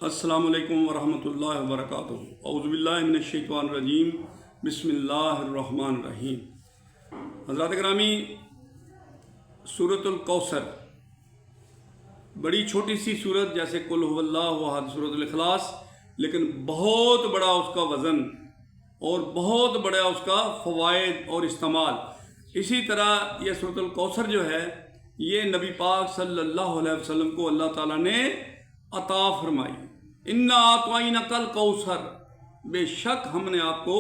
السلام علیکم ورحمۃ اللہ وبرکاتہ۔ اعوذ باللہ من الشیطان الرجیم، بسم اللہ الرحمن الرحیم۔ حضرات گرامی، سورۃ الکوثر بڑی چھوٹی سی سورت، جیسے قل هو اللہ احد، سورۃ الاخلاص، لیکن بہت بڑا اس کا وزن اور بہت بڑا اس کا فوائد اور استعمال۔ اسی طرح یہ سورۃ الکوثر جو ہے، یہ نبی پاک صلی اللہ علیہ وسلم کو اللہ تعالیٰ نے عطا فرمائی۔ انا اعطیناک الکوثر، بے شک ہم نے آپ کو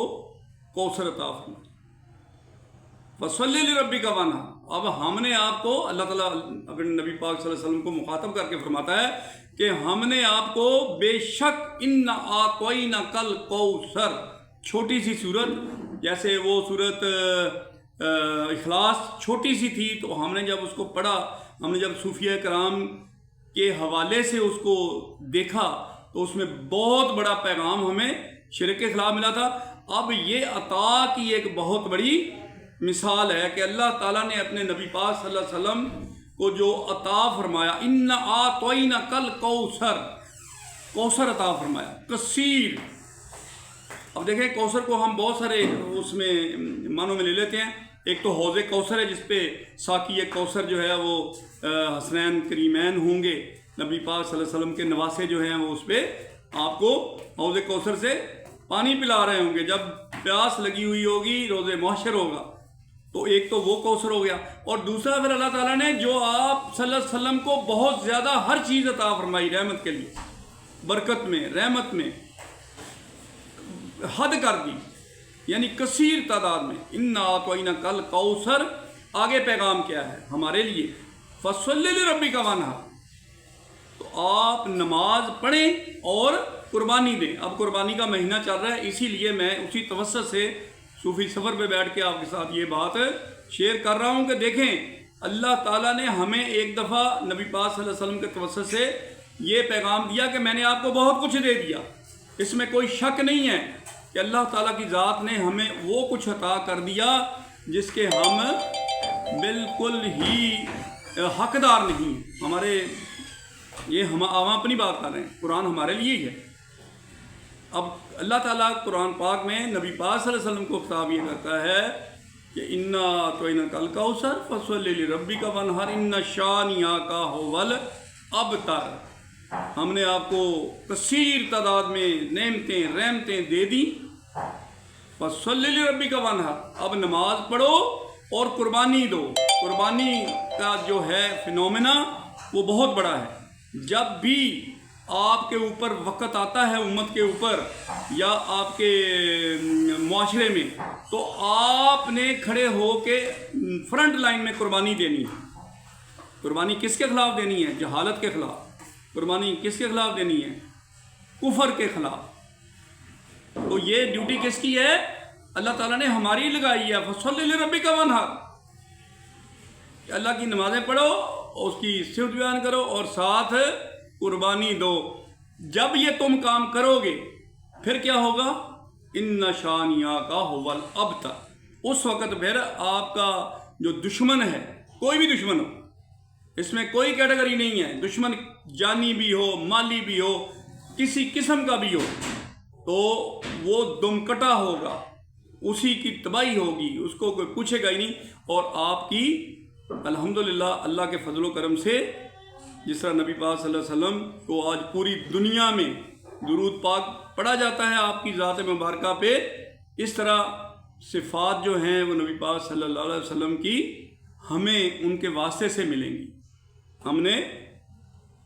کوثر عطا فرمائی۔ فصلی لربک وانحر، اب ہم نے آپ کو، اللہ تعالیٰ اپنے نبی پاک صلی اللہ علیہ وسلم کو مخاطب کر کے فرماتا ہے کہ ہم نے آپ کو بے شک انا اعطیناک الکوثر، چھوٹی سی صورت، جیسے وہ صورت اخلاص چھوٹی سی تھی، تو ہم نے جب اس کو پڑھا، ہم نے جب صوفیہ کرام کے حوالے سے اس کو دیکھا، تو اس میں بہت بڑا پیغام ہمیں شرک کے خلاف ملا تھا۔ اب یہ عطا کی ایک بہت بڑی مثال ہے کہ اللہ تعالیٰ نے اپنے نبی پاک صلی اللہ علیہ وسلم کو جو عطا فرمایا، انا اعطیناک الکوثر، کوثر عطا فرمایا، کثیر۔ اب دیکھیں، کوثر کو ہم بہت سارے اس میں معنوں میں لے لیتے ہیں۔ ایک تو حوض کوثر ہے، جس پہ ساقی کوثر جو ہے وہ حسنین کریمین ہوں گے، نبی پاک صلی اللہ علیہ وسلم کے نواسے جو ہیں وہ اس پہ آپ کو حوض کوثر سے پانی پلا رہے ہوں گے جب پیاس لگی ہوئی ہوگی، روز محشر ہوگا۔ تو ایک تو وہ کوثر ہو گیا، اور دوسرا پھر اللہ تعالیٰ نے جو آپ صلی اللہ علیہ وسلم کو بہت زیادہ ہر چیز عطا فرمائی رحمت کے لیے، برکت میں، رحمت میں حد کر دی، یعنی کثیر تعداد میں۔ انا اعطیناک الکوثر، آگے پیغام کیا ہے ہمارے لیے؟ فصلی لربک وانحر، تو آپ نماز پڑھیں اور قربانی دیں۔ اب قربانی کا مہینہ چل رہا ہے، اسی لیے میں اسی توسط سے صوفی سفر پہ بیٹھ کے آپ کے ساتھ یہ بات شیئر کر رہا ہوں کہ دیکھیں، اللہ تعالیٰ نے ہمیں ایک دفعہ نبی پاک صلی اللہ علیہ وسلم کے توسط سے یہ پیغام دیا کہ میں نے آپ کو بہت کچھ دے دیا۔ اس میں کوئی شک نہیں ہے کہ اللہ تعالیٰ کی ذات نے ہمیں وہ کچھ عطا کر دیا جس کے ہم بالکل ہی حقدار نہیں۔ ہمارے یہ ہم اپنی بات کر رہے ہیں، قرآن ہمارے لیے ہی ہے۔ اب اللہ تعالیٰ قرآن پاک میں نبی پاک صلی اللہ علیہ وسلم کو خطاب یہ کرتا ہے کہ انا اعطیناک الکوثر فصلی لربک وانحر ان شانئک ھو الابتر، ہم نے آپ کو کثیر تعداد میں نعمتیں، رحمتیں دے دی۔ فصلی لربک وانحر، اب نماز پڑھو اور قربانی دو۔ قربانی کا جو ہے فنومنا وہ بہت بڑا ہے۔ جب بھی آپ کے اوپر وقت آتا ہے، امت کے اوپر یا آپ کے معاشرے میں، تو آپ نے کھڑے ہو کے فرنٹ لائن میں قربانی دینی ہے۔ قربانی کس کے خلاف دینی ہے؟ جہالت کے خلاف۔ قربانی کس کے خلاف دینی ہے؟ کفر کے خلاف۔ تو یہ ڈیوٹی کس کی ہے؟ اللہ تعالیٰ نے ہماری لگائی ہے۔ فصلی لربک وانحر، اللہ کی نمازیں پڑھو، اس کی صفت بیان کرو اور ساتھ قربانی دو۔ جب یہ تم کام کرو گے، پھر کیا ہوگا؟ ان شانئک ھو الابتر، اس وقت پھر آپ کا جو دشمن ہے، کوئی بھی دشمن ہو، اس میں کوئی کیٹیگری نہیں ہے، دشمن جانی بھی ہو، مالی بھی ہو، کسی قسم کا بھی ہو، تو وہ دم کٹا ہوگا، اسی کی تباہی ہوگی، اس کو کوئی پوچھے گا ہی نہیں۔ اور آپ کی الحمدللہ اللہ کے فضل و کرم سے، جس طرح نبی پاک صلی اللہ علیہ وسلم کو آج پوری دنیا میں درود پاک پڑھا جاتا ہے آپ کی ذات مبارکہ پہ، اس طرح صفات جو ہیں وہ نبی پاک صلی اللہ علیہ وسلم کی ہمیں ان کے واسطے سے ملیں گی۔ ہم نے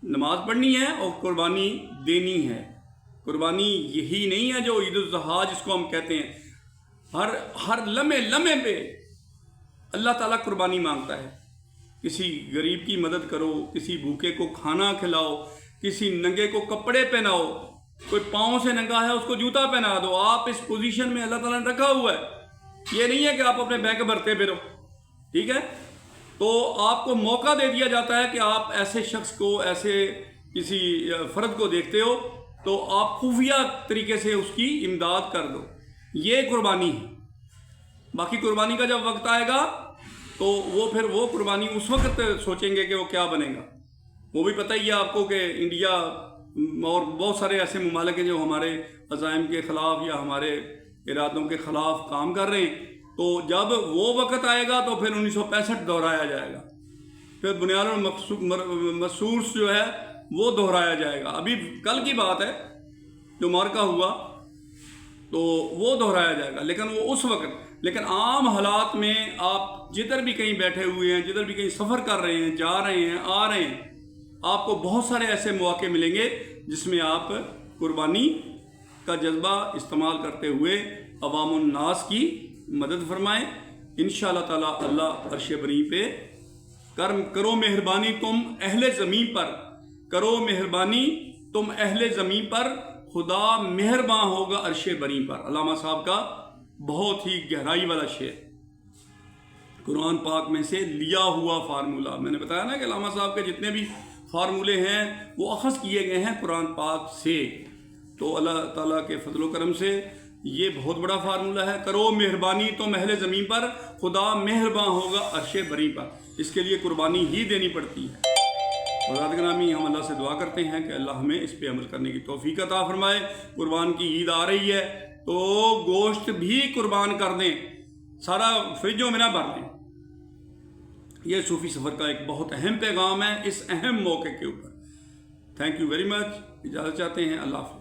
نماز پڑھنی ہے اور قربانی دینی ہے۔ قربانی یہی نہیں ہے جو عید الاضحیٰ جس کو ہم کہتے ہیں، ہر لمحے پہ اللہ تعالیٰ قربانی مانگتا ہے۔ کسی غریب کی مدد کرو، کسی بھوکے کو کھانا کھلاؤ، کسی ننگے کو کپڑے پہناؤ، کوئی پاؤں سے ننگا ہے اس کو جوتا پہنا دو۔ آپ اس پوزیشن میں اللہ تعالیٰ نے رکھا ہوا ہے، یہ نہیں ہے کہ آپ اپنے بینک بھرتے پھرو، ٹھیک ہے؟ تو آپ کو موقع دے دیا جاتا ہے کہ آپ ایسے شخص کو، ایسے کسی فرد کو دیکھتے ہو تو آپ خفیہ طریقے سے اس کی امداد کر دو۔ یہ قربانی ہے۔ باقی قربانی کا جب وقت آئے گا تو وہ قربانی اس وقت سوچیں گے کہ وہ کیا بنے گا۔ وہ بھی پتہ ہی ہے آپ کو کہ انڈیا اور بہت سارے ایسے ممالک ہیں جو ہمارے عزائم کے خلاف یا ہمارے ارادوں کے خلاف کام کر رہے ہیں، تو جب وہ وقت آئے گا تو پھر 1965 دہرایا جائے گا، پھر بنیاد المسورس جو ہے وہ دہرایا جائے گا۔ ابھی کل کی بات ہے جو مارکا ہوا تو وہ دہرایا جائے گا، لیکن وہ اس وقت، لیکن عام حالات میں آپ جدھر بھی کہیں بیٹھے ہوئے ہیں، جدھر بھی کہیں سفر کر رہے ہیں، جا رہے ہیں، آ رہے ہیں، آپ کو بہت سارے ایسے مواقع ملیں گے جس میں آپ قربانی کا جذبہ استعمال کرتے ہوئے عوام الناس کی مدد فرمائیں۔ انشاءاللہ تعالی اللہ عرش بری پہ کرو مہربانی تم اہل زمین پر، کرو مہربانی تم اہل زمین پر، خدا مہرباں ہوگا عرش بری پر۔ علامہ صاحب کا بہت ہی گہرائی والا شعر، قرآن پاک میں سے لیا ہوا فارمولہ۔ میں نے بتایا نا کہ علامہ صاحب کے جتنے بھی فارمولے ہیں وہ اخذ کیے گئے ہیں قرآن پاک سے، تو اللہ تعالیٰ کے فضل و کرم سے یہ بہت بڑا فارمولہ ہے، کرو مہربانی تم اہل زمین پر، خدا مہرباں ہوگا عرش بری پر۔ اس کے لیے قربانی ہی دینی پڑتی ہے۔ حضرات گرامی، ہم اللہ سے دعا کرتے ہیں کہ اللہ ہمیں اس پہ عمل کرنے کی توفیق عطا فرمائے۔ قربان کی عید آ رہی ہے تو گوشت بھی قربان کر دیں، سارا فریجوں میں نہ بھر دیں۔ یہ صوفی سفر کا ایک بہت اہم پیغام ہے اس اہم موقع کے اوپر۔ تھینک یو ویری مچ، اجازت چاہتے ہیں، اللہ حافظ۔